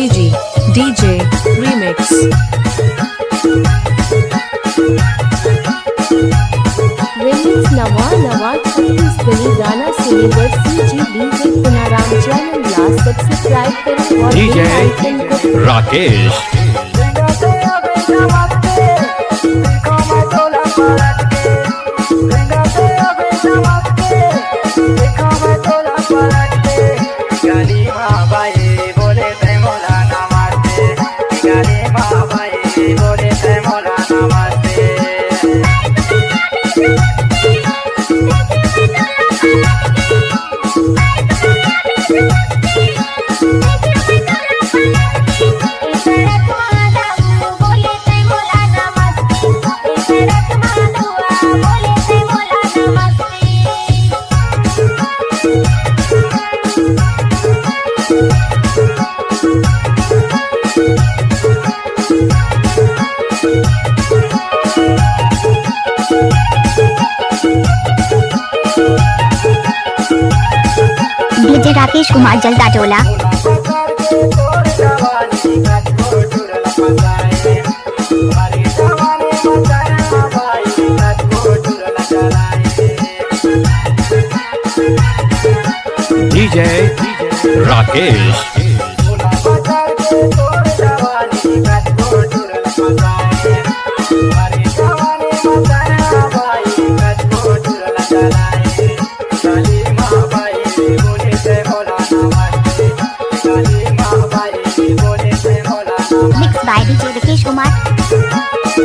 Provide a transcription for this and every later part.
CG DJ Remix remix नवा नवा छत्तीसगढ़ी गाना singer CG DJ Punaram channel ला सब्सक्राइब करें और DJ बेल आइकन को Rakesh DJ Rakesh Kumar Jalda Tola DJ Rakesh mix by DJ Rakesh Kumar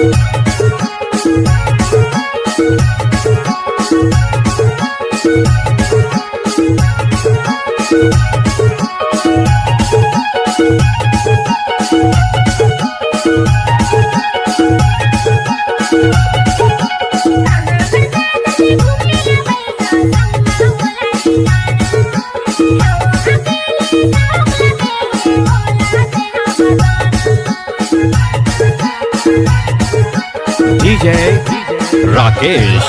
DJ Rakesh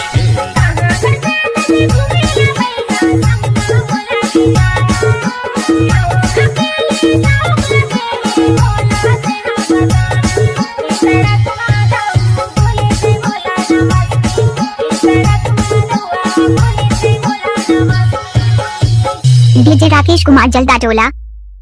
DJ Rakesh Kumar Jalda टोला